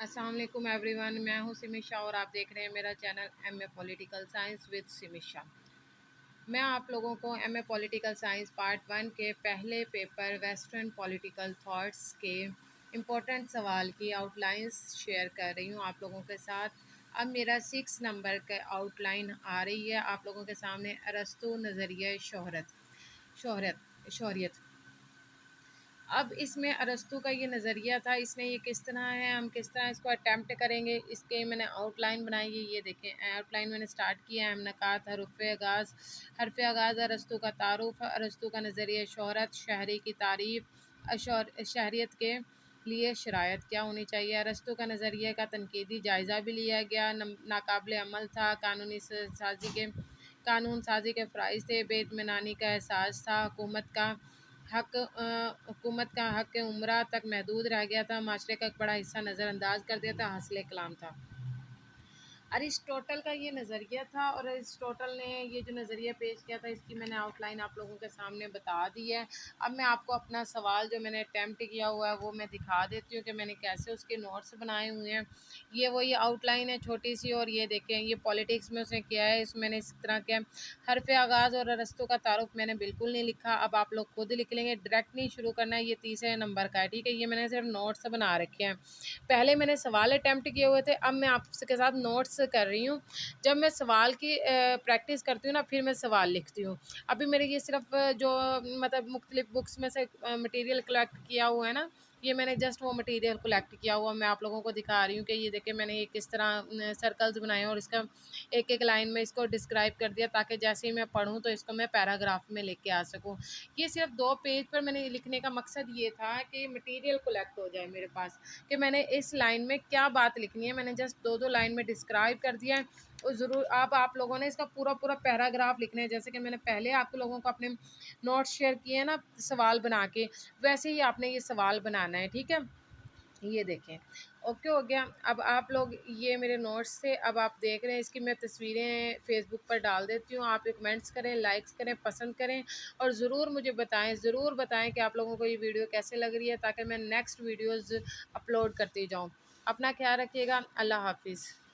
अस्सलाम वालेकुम एवरीवन, मैं हूं सिमिशा और आप देख रहे हैं मेरा channel MA political science with Simisha. मैं आप लोगों को एमए पॉलिटिकल साइंस पार्ट 1 के पहले पेपर वेस्टर्न पॉलिटिकल थॉट्स के इम्पोर्टेंट सवाल की आउटलाइंस शेयर कर रही हूं आप लोगों के साथ। अब मेरा 6 नंबर का आउटलाइन आ रही है आप लोगों के सामने। अरस्तू नज़रिया शोहरत। अब इसमें अरस्तू का ये नज़रिया था, इसने ये किस तरह है, हम किस तरह इसको अटैम्प्ट करेंगे, इसके मैंने आउटलाइन बनाई है। ये देखें आउटलाइन मैंने स्टार्ट किया है। नकात हरफ आगाज़ अरस्तू का तारुफ, अरस्तू का नज़रिया शोहरत, शहरी की तारीफ़, शहरियत के लिए शरायत क्या होनी चाहिए। अरस्तू का नज़रिया का तनकीदी जायज़ा भी लिया गया। नाकाबिल अमल था, कानून साजी के फ़राइज़ थे, बेइत्मीनानी का एहसास था, हुकूमत का हक उम्रा तक महदूद रह गया था, माशरे का एक बड़ा हिस्सा नज़रअंदाज कर दिया था, हस्ले कलाम था। अरिस्टोटल का ये नज़रिया था और अरिस्टोटल ने ये जो नज़रिया पेश किया था इसकी मैंने आउटलाइन आप लोगों के सामने बता दी है। अब मैं आपको अपना सवाल जो मैंने अटैम्प्ट किया हुआ है वो मैं दिखा देती हूँ कि मैंने कैसे उसके नोट्स बनाए हुए हैं। ये वही आउटलाइन है छोटी सी, और ये देखें ये पॉलिटिक्स में उसने किया है। इसमें मैंने इस तरह के हरफ आगाज़ और अरस्तू का तारुफ मैंने बिल्कुल नहीं लिखा। अब आप लोग खुद लिख लेंगे, डायरेक्ट नहीं शुरू करना है। ये तीसरे नंबर का है, ठीक है। ये मैंने सिर्फ नोट्स बना रखे हैं। पहले मैंने सवाल अटैम्प्ट किए हुए थे, अब मैं आपके साथ नोट्स कर रही हूँ। जब मैं सवाल की प्रैक्टिस करती हूँ ना फिर मैं सवाल लिखती हूँ। अभी मेरे ये सिर्फ जो मतलब मुख्तलिफ बुक्स में से मटेरियल कलेक्ट किया हुआ है ना, ये मैंने जस्ट वो मटेरियल कलेक्ट किया हुआ मैं आप लोगों को दिखा रही हूँ कि ये देखिए मैंने ये किस तरह सर्कल्स बनाए हैं और इसका एक एक लाइन में इसको डिस्क्राइब कर दिया ताकि जैसे ही मैं पढ़ूँ तो इसको मैं पैराग्राफ में लेके आ सकूँ। ये सिर्फ 2 पेज पर मैंने लिखने का मकसद ये था कि मटेरियल कलेक्ट हो जाए मेरे पास कि मैंने इस लाइन में क्या बात लिखनी है। मैंने जस्ट 2-2 लाइन में डिस्क्राइब कर दिया है और ज़रूर अब आप लोगों ने इसका पूरा पैराग्राफ लिखना है। जैसे कि मैंने पहले आप लोगों को अपने नोट्स शेयर किए हैं ना सवाल बना के, वैसे ही आपने ये सवाल बनाना है, ठीक है। ये देखें ओके हो गया। अब आप लोग ये मेरे नोट्स से अब आप देख रहे हैं, इसकी मैं तस्वीरें फेसबुक पर डाल देती हूँ। आप कमेंट्स करें, लाइक्स करें, पसंद करें और ज़रूर बताएं कि आप लोगों को ये वीडियो कैसे लग रही है ताकि मैं नेक्स्ट वीडियोज़ अपलोड करती जाऊँ। अपना ख्याल रखिएगा। अल्लाह हाफिज़।